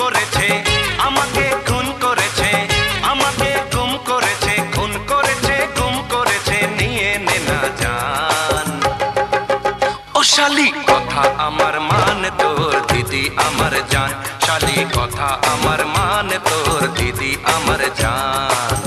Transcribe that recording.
করেছে, আমাকে খুন করেছে, আমাকে গুম করেছে, খুন করেছে, গুম করেছে, নিয়ে নে না জান। ও শালি কথা আমার মান, তোর দিদি আমার জান, শালি কথা আমার মান, তোর দিদি আমার জান।